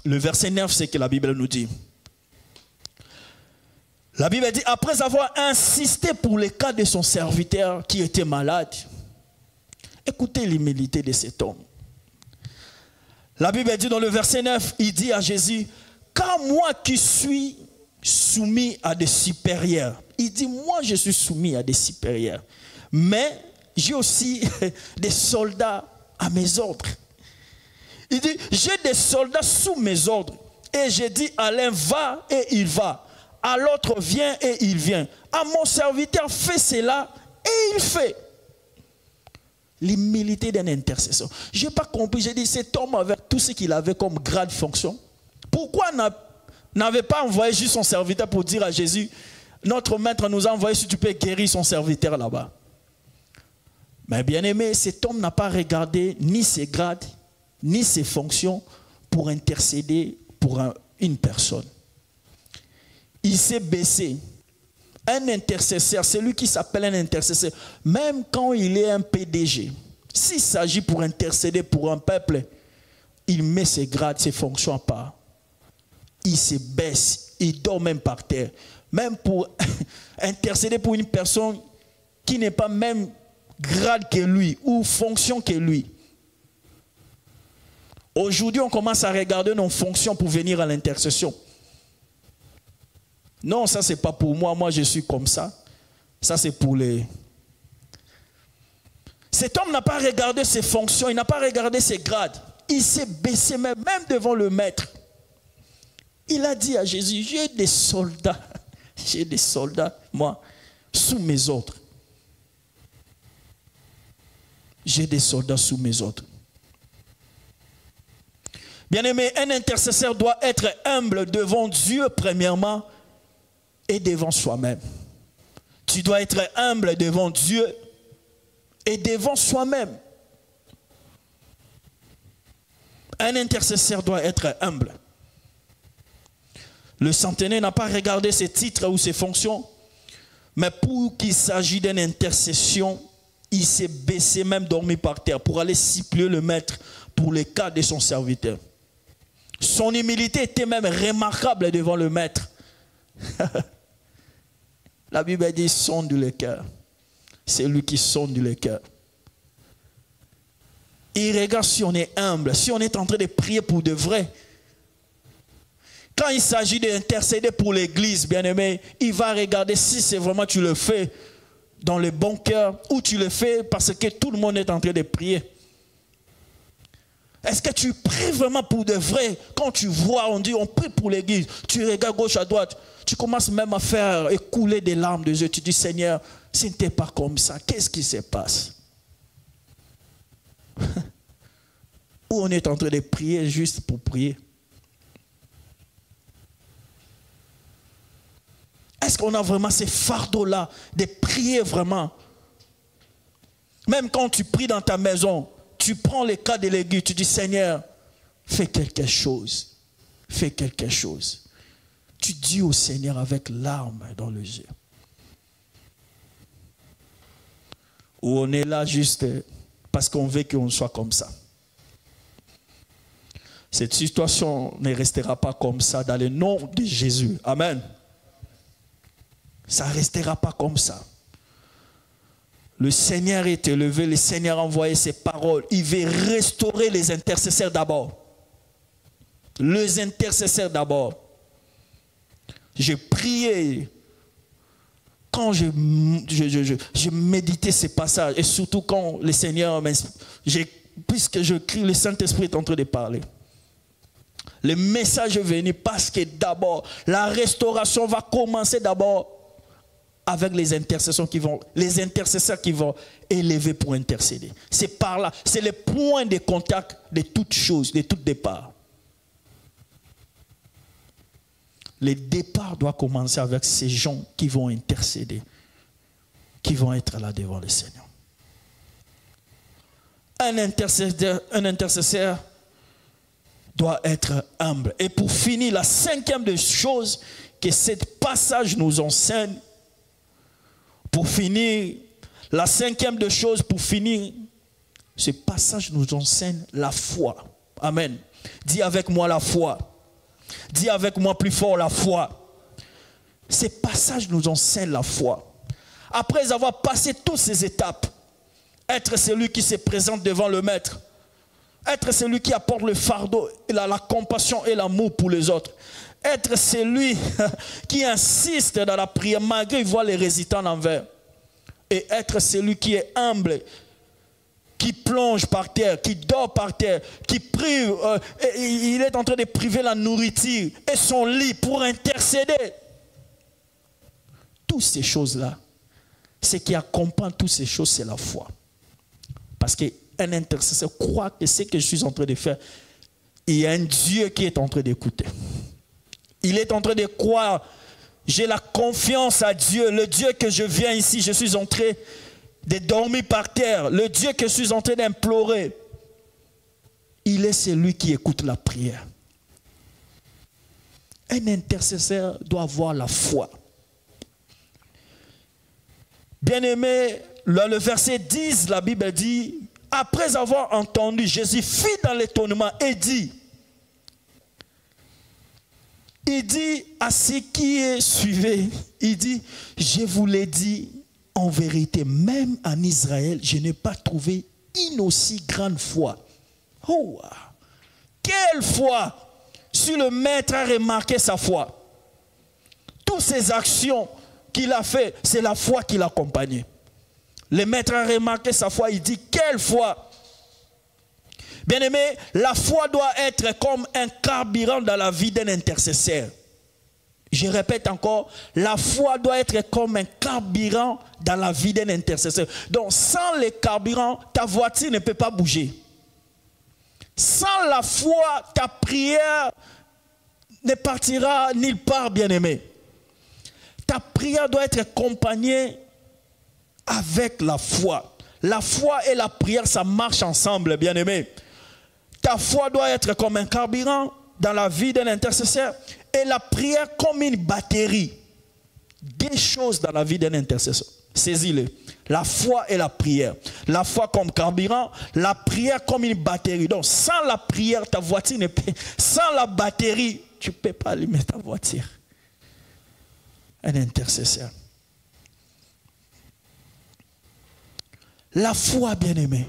le verset 9, c'est que la Bible nous dit. La Bible dit, après avoir insisté pour le cas de son serviteur qui était malade, écoutez l'humilité de cet homme. La Bible dit dans le verset 9, il dit à Jésus, car moi qui suis soumis à des supérieurs, il dit, moi je suis soumis à des supérieurs, mais j'ai aussi des soldats à mes ordres. Il dit, j'ai des soldats sous mes ordres, et j'ai dit à l'un, va et il va. À l'autre, viens et il vient. À mon serviteur, fais cela et il fait. L'humilité d'un intercesseur. Je n'ai pas compris. J'ai dit, cet homme avec tout ce qu'il avait comme grade fonction, pourquoi n'avait pas envoyé juste son serviteur pour dire à Jésus, notre maître nous a envoyé si tu peux guérir son serviteur là-bas. Mais bien aimé, cet homme n'a pas regardé ni ses grades, ni ses fonctions pour intercéder pour une personne. Il s'est baissé. Un intercesseur, celui qui s'appelle un intercesseur, même quand il est un PDG, s'il s'agit pour intercéder pour un peuple, il met ses grades, ses fonctions à part. Il se baisse, il dort même par terre. Même pour intercéder pour une personne qui n'est pas même grade que lui ou fonction que lui. Aujourd'hui, on commence à regarder nos fonctions pour venir à l'intercession. Non, ça c'est pas pour moi, moi je suis comme ça. Ça c'est pour les... Cet homme n'a pas regardé ses fonctions, il n'a pas regardé ses grades. Il s'est baissé même devant le maître. Il a dit à Jésus, j'ai des soldats, moi, sous mes ordres. J'ai des soldats sous mes ordres. Bien-aimé, un intercesseur doit être humble devant Dieu premièrement et devant soi-même. Tu dois être humble devant Dieu et devant soi-même. Un intercesseur doit être humble. Le centenaire n'a pas regardé ses titres ou ses fonctions, mais pour qu'il s'agisse d'une intercession, il s'est baissé, même dormi par terre, pour aller supplier le maître pour le cas de son serviteur. Son humilité était même remarquable devant le maître. La Bible dit sonde le cœur. C'est lui qui sonde le cœur. Il regarde si on est humble, si on est en train de prier pour de vrai. Quand il s'agit d'intercéder pour l'église, bien-aimé, il va regarder si c'est vraiment tu le fais dans le bon cœur ou tu le fais parce que tout le monde est en train de prier. Est-ce que tu pries vraiment pour de vrai? Quand tu vois, on dit on prie pour l'église, tu regardes gauche à droite, tu commences même à faire écouler des larmes de yeux. Tu dis Seigneur, ce n'était pas comme ça, qu'est-ce qui se passe? Ou on est en train de prier juste pour prier? Est-ce qu'on a vraiment ces fardeaux-là de prier vraiment? Même quand tu pries dans ta maison, tu prends les cas de l'église, tu dis Seigneur, fais quelque chose. Fais quelque chose. Tu dis au Seigneur avec larmes dans les yeux. Ou on est là juste parce qu'on veut qu'on soit comme ça. Cette situation ne restera pas comme ça dans le nom de Jésus. Amen. Ça ne restera pas comme ça. Le Seigneur est élevé, le Seigneur a envoyé ses paroles. Il veut restaurer les intercesseurs d'abord. Les intercesseurs d'abord. J'ai prié quand je méditais ces passages et surtout quand le Seigneur puisque je crie, le Saint-Esprit est en train de parler. Le message est venu parce que d'abord, la restauration va commencer d'abord avec les intercesseurs qui vont élever pour intercéder. C'est par là, c'est le point de contact de toute chose, de tout départ. Le départ doit commencer avec ces gens qui vont intercéder, qui vont être là devant le Seigneur. Un intercesseur doit être humble. Et pour finir, la cinquième des choses que ce passage nous enseigne, pour finir, la cinquième des choses, pour finir, ce passage nous enseigne la foi. Amen. Dis avec moi la foi. Dis avec moi plus fort la foi. Ce passage nous enseigne la foi. Après avoir passé toutes ces étapes, être celui qui se présente devant le maître, être celui qui apporte le fardeau, la compassion et l'amour pour les autres, être celui qui insiste dans la prière malgré qu'il voit les résultats en envers, et être celui qui est humble, qui plonge par terre, qui dort par terre, qui prie, il est en train de priver la nourriture et son lit pour intercéder. Toutes ces choses-là, ce qui accompagne toutes ces choses, c'est la foi. Parce qu'un intercesseur croit que ce que je suis en train de faire, il y a un Dieu qui est en train d'écouter. Il est en train de croire, j'ai la confiance à Dieu, le Dieu que je viens ici, je suis en train de dormir par terre, le Dieu que je suis en train d'implorer, il est celui qui écoute la prière. Un intercesseur doit avoir la foi. Bien-aimé, le verset 10, la Bible dit, après avoir entendu, Jésus fit dans l'étonnement et dit, à ceux qui suivaient, il dit, je vous l'ai dit, en vérité, même en Israël, je n'ai pas trouvé une aussi grande foi. Oh, quelle foi! Si le maître a remarqué sa foi, toutes ces actions qu'il a fait, c'est la foi qui l'accompagnait. Le maître a remarqué sa foi, il dit, quelle foi! Bien-aimé, la foi doit être comme un carburant dans la vie d'un intercesseur. Je répète encore, la foi doit être comme un carburant dans la vie d'un intercesseur. Donc, sans le carburant, ta voiture ne peut pas bouger. Sans la foi, ta prière ne partira nulle part, bien-aimé. Ta prière doit être accompagnée avec la foi. La foi et la prière, ça marche ensemble, bien-aimé. Ta foi doit être comme un carburant dans la vie d'un intercesseur et la prière comme une batterie. Deux choses dans la vie d'un intercesseur. Saisis-le. La foi et la prière. La foi comme carburant, la prière comme une batterie. Donc sans la prière, ta voiture ne peut... Sans la batterie, tu ne peux pas allumer ta voiture. Un intercesseur. La foi, bien-aimé.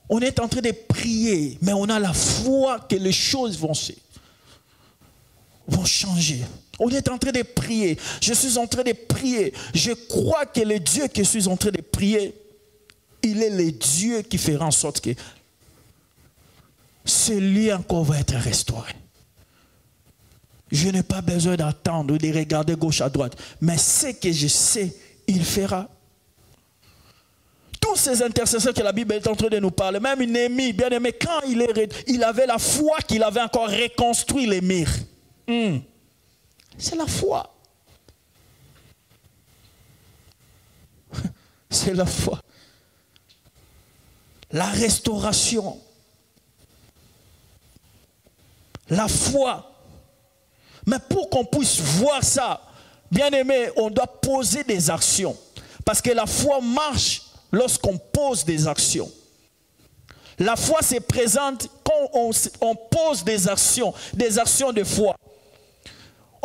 On est en train de prier, mais on a la foi que les choses vont changer. On est en train de prier. Je suis en train de prier. Je crois que le Dieu que je suis en train de prier, il est le Dieu qui fera en sorte que ce lieu encore va être restauré. Je n'ai pas besoin d'attendre ou de regarder gauche à droite. Mais ce que je sais, il fera. Tous ces intercesseurs que la Bible est en train de nous parler, même Néhémie, bien aimé, quand il avait la foi qu'il avait encore reconstruit les murs. C'est la foi. C'est la foi. La restauration. La foi. Mais pour qu'on puisse voir ça, bien aimé, on doit poser des actions. Parce que la foi marche lorsqu'on pose des actions. La foi se présente quand on pose des actions de foi.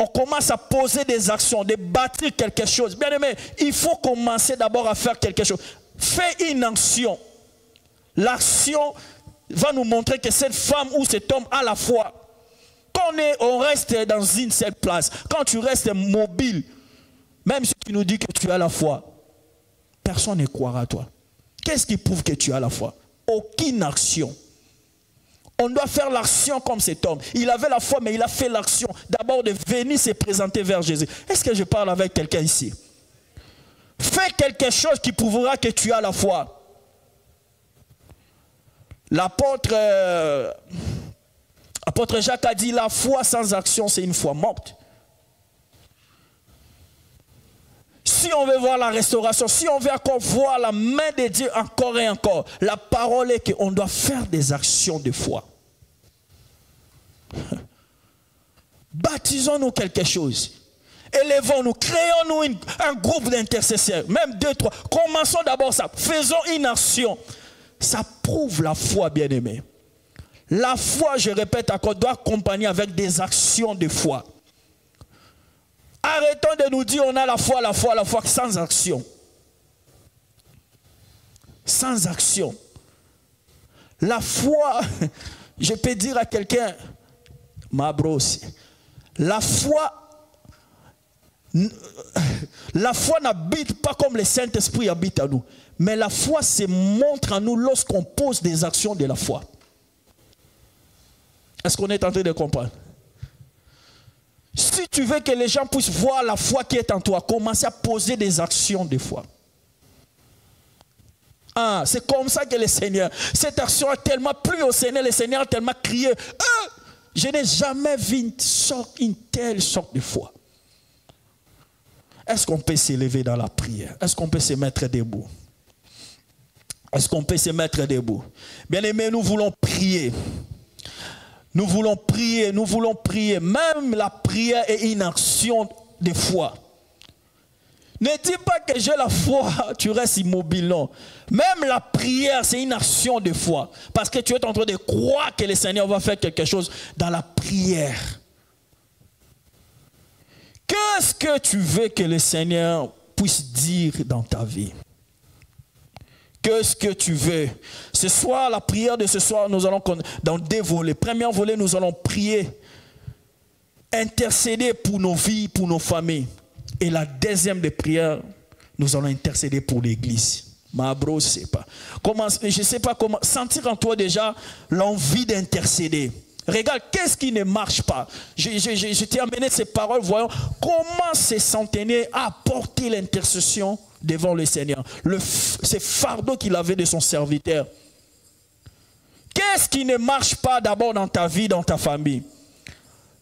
On commence à poser des actions, de bâtir quelque chose. Bien aimé, il faut commencer d'abord à faire quelque chose. Fais une action. L'action va nous montrer que cette femme ou cet homme a la foi. Quand on reste dans une seule place, quand tu restes mobile, même si tu nous dis que tu as la foi, personne ne croira à toi. Qu'est-ce qui prouve que tu as la foi? Aucune action. On doit faire l'action comme cet homme. Il avait la foi, mais il a fait l'action. D'abord de venir se présenter vers Jésus. Est-ce que je parle avec quelqu'un ici? Fais quelque chose qui prouvera que tu as la foi. L'apôtre Jacques a dit, la foi sans action, c'est une foi morte. Si on veut voir la restauration, si on veut encore voir la main de Dieu encore et encore, la parole est qu'on doit faire des actions de foi. Baptisons-nous quelque chose. Élevons-nous, créons-nous un groupe d'intercesseurs, même 2, 3. Commençons d'abord ça. Faisons une action. Ça prouve la foi, bien-aimé. La foi, je répète encore, doit accompagner avec des actions de foi. Arrêtons de nous dire on a la foi sans action. Sans action. La foi, je peux dire à quelqu'un, ma brosse, la foi n'habite pas comme le Saint-Esprit habite à nous. Mais la foi se montre à nous lorsqu'on pose des actions de la foi. Est-ce qu'on est en train de comprendre? Si tu veux que les gens puissent voir la foi qui est en toi, commence à poser des actions de foi. Ah, c'est comme ça que le Seigneur, cette action a tellement plu au Seigneur, le Seigneur a tellement crié. Je n'ai jamais vu une telle sorte de foi. Est-ce qu'on peut s'élever dans la prière? Est-ce qu'on peut se mettre debout? Est-ce qu'on peut se mettre debout? Bien-aimés, nous voulons prier. Nous voulons prier, nous voulons prier. Même la prière est une action de foi. Ne dis pas que j'ai la foi, tu restes immobile, non. Même la prière, c'est une action de foi. Parce que tu es en train de croire que le Seigneur va faire quelque chose dans la prière. Qu'est-ce que tu veux que le Seigneur puisse dire dans ta vie? Qu'est-ce que tu veux? Ce soir, la prière de ce soir, nous allons dans 2 volets. Premier volet, nous allons prier, intercéder pour nos vies, pour nos familles. Et la deuxième des prières, nous allons intercéder pour l'église. Ma bro, je ne sais pas. Je ne sais pas comment sentir en toi déjà l'envie d'intercéder. Regarde, qu'est-ce qui ne marche pas? Je t'ai amené ces paroles, voyons comment ces centenaires a apporté l'intercession devant le Seigneur. Ce fardeau qu'il avait de son serviteur. Qu'est-ce qui ne marche pas d'abord dans ta vie, dans ta famille?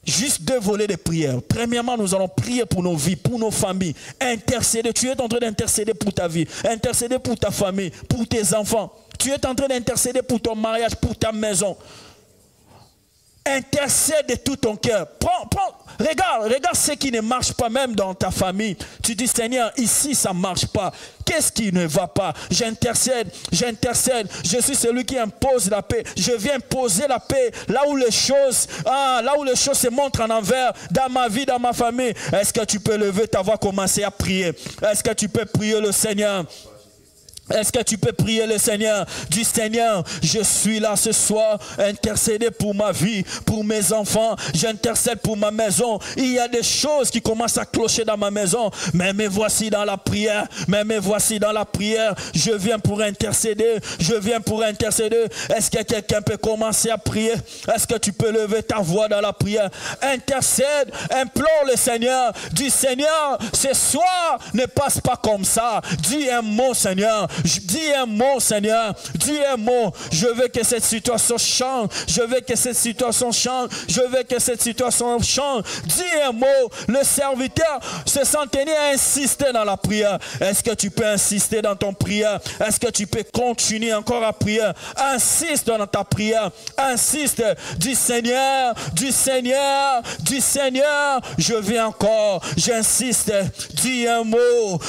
Juste 2 volets de prière. Premièrement, nous allons prier pour nos vies, pour nos familles. Intercéder. Tu es en train d'intercéder pour ta vie. Intercéder pour ta famille, pour tes enfants. Tu es en train d'intercéder pour ton mariage, pour ta maison. Intercède de tout ton cœur. Regarde ce qui ne marche pas même dans ta famille. Tu dis, Seigneur, ici ça ne marche pas. Qu'est-ce qui ne va pas? J'intercède. Je suis celui qui impose la paix. Je viens poser la paix là où les choses se montrent en envers dans ma vie, dans ma famille. Est-ce que tu peux lever ta voix, commencer à prier? Est-ce que tu peux prier le Seigneur? Est-ce que tu peux prier le Seigneur? Dis, Seigneur, je suis là ce soir, intercéder pour ma vie, pour mes enfants. J'intercède pour ma maison. Il y a des choses qui commencent à clocher dans ma maison. Mais me voici dans la prière. Je viens pour intercéder. Est-ce que quelqu'un peut commencer à prier? Est-ce que tu peux lever ta voix dans la prière? Intercède, implore le Seigneur. Dis, Seigneur, ce soir ne passe pas comme ça. Dis un mot, Seigneur. Dis un mot, Seigneur. Dis un mot. Je veux que cette situation change. Dis un mot. Le serviteur se sentait à insister dans la prière. Est-ce que tu peux insister dans ton prière? Est-ce que tu peux continuer encore à prier? Insiste dans ta prière. Insiste. Dis, Seigneur. Je viens encore. J'insiste. Dis un mot.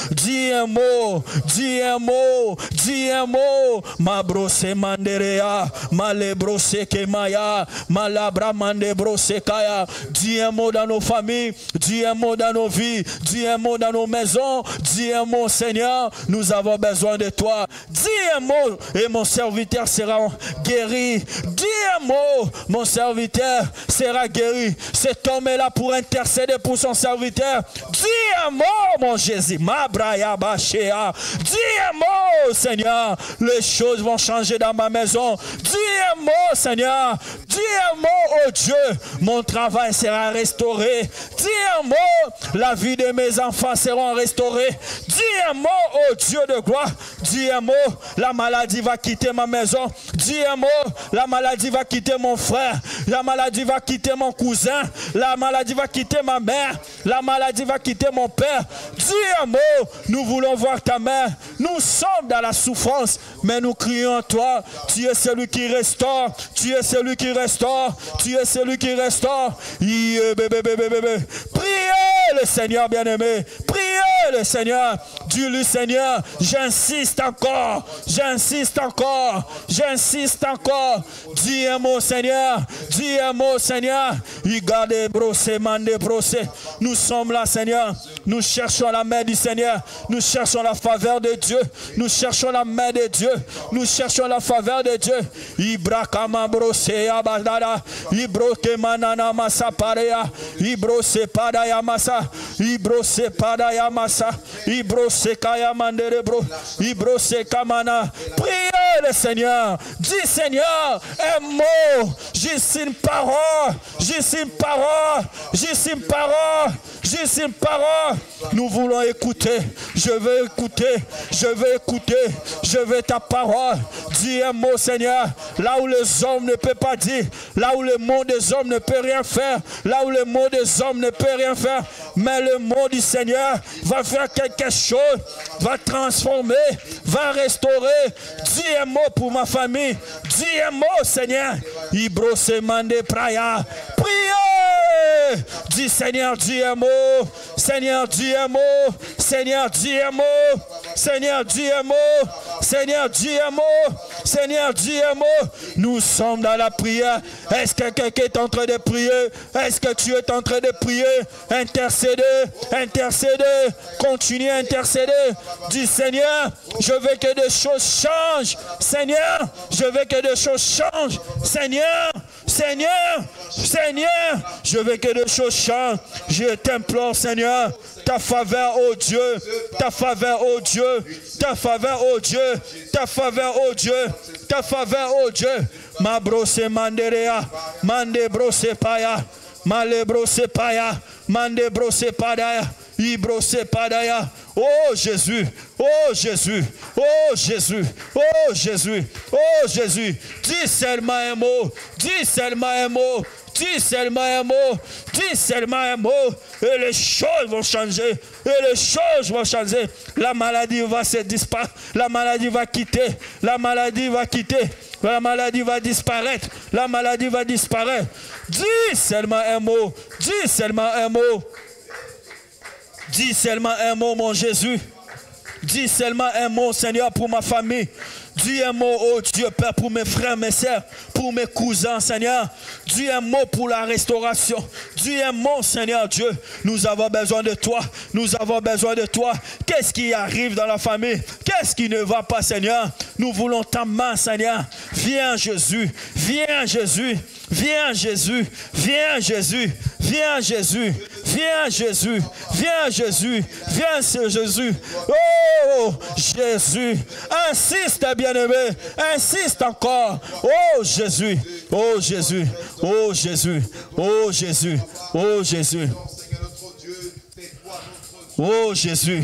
Ma brosse manderea, ma le brosse kemaya, ma labra mande brosse kaya. Dis un mot dans nos familles, dis un mot dans nos vies, dis un mot dans nos maisons, dis un mot, Seigneur, nous avons besoin de toi. Dis un mot et mon serviteur sera guéri. Dis un mot, mon serviteur sera guéri. Cet homme est là pour intercéder pour son serviteur. Dis un mot, mon Jésus, ma braya bachea. Dis un mot, Seigneur, les choses vont changer dans ma maison. Dis un mot, Seigneur. Dis un mot, oh Dieu, mon travail sera restauré. Dis un mot, la vie de mes enfants sera restaurée. Dis un mot, oh Dieu de gloire. Dis un mot, la maladie va quitter ma maison. Dis un mot, la maladie va quitter mon frère. La maladie va quitter mon cousin. La maladie va quitter ma mère. La maladie va quitter mon père. Dis un mot, nous voulons voir ta main. Nous sommes dans la souffrance, mais nous crions à toi. Tu es celui qui restaure. Tu es celui qui restaure. Tu es celui qui restaure. Priez le Seigneur bien-aimé. Priez le Seigneur. Dis-lui, Seigneur, j'insiste encore. Dis un mot, Seigneur. Dis un mot, Seigneur. Nous sommes là, Seigneur. Nous cherchons la main du Seigneur. Nous cherchons la faveur de Dieu. Nous cherchons la main de Dieu. Nous cherchons la faveur de Dieu. Ibrakama brose abadara. Ibroke manana masa pareya. Ibrose padaya masa. Ibrose padaya masa. Ibrose kaya mandere bro. Ibrose kamana. Priez le Seigneur. Dis, Seigneur, un mot. Juste une parole. Nous voulons écouter. Je veux écouter ta parole. Dis un mot, Seigneur. Là où les hommes ne peuvent pas dire, là où le mot des hommes ne peut rien faire, mais le mot du Seigneur va faire quelque chose, va transformer, va restaurer. Dis un mot pour ma famille. Dis un mot, Seigneur. Ibrose mande praya. Priez. Dis, Seigneur, dis un mot. Nous sommes dans la prière. Est-ce que quelqu'un est en train de prier? Est-ce que tu es en train de prier? Intercéder. Continue à intercéder. Dis, Seigneur, je veux que des choses changent. Seigneur, je veux que des choses changent. Seigneur, je veux que des choses changent. Je t'implore, Seigneur, ta faveur, oh Dieu, ta faveur, oh Dieu, ta faveur, oh Dieu, ta faveur, oh Dieu, ta faveur, oh Dieu. Ma brosse manderea, mande brosse paya, male brosse paya, mande brosse padaya, ibrose padaya. Oh Jésus, oh Jésus, oh Jésus, oh Jésus, oh Jésus. Dis seulement un mot, dis seulement un mot. Dis seulement un mot, dis seulement un mot, et les choses vont changer, La maladie va se disparaître, la maladie va quitter, la maladie va disparaître, La maladie va disparaître. Dis seulement un mot. Dis seulement un mot. Dis seulement un mot, mon Jésus. Dis seulement un mot, Seigneur, pour ma famille. Dis un mot, oh Dieu Père, pour mes frères, mes sœurs, pour mes cousins, Seigneur. Dis un mot pour la restauration. Dis un mot, Seigneur Dieu. Nous avons besoin de toi. Nous avons besoin de toi. Qu'est-ce qui arrive dans la famille? Qu'est-ce qui ne va pas, Seigneur? Nous voulons ta main, Seigneur. Viens, Jésus. Viens, Jésus. Viens, Jésus. Viens, Jésus. Viens, Jésus. Viens, Jésus. Viens, Jésus. Viens, Jésus. Oh, Jésus. Insiste, bien-aimé. Insiste encore. Oh, Jésus. Oh, Jésus. Oh, Jésus. Oh, Jésus. Oh, Jésus. Oh, Jésus.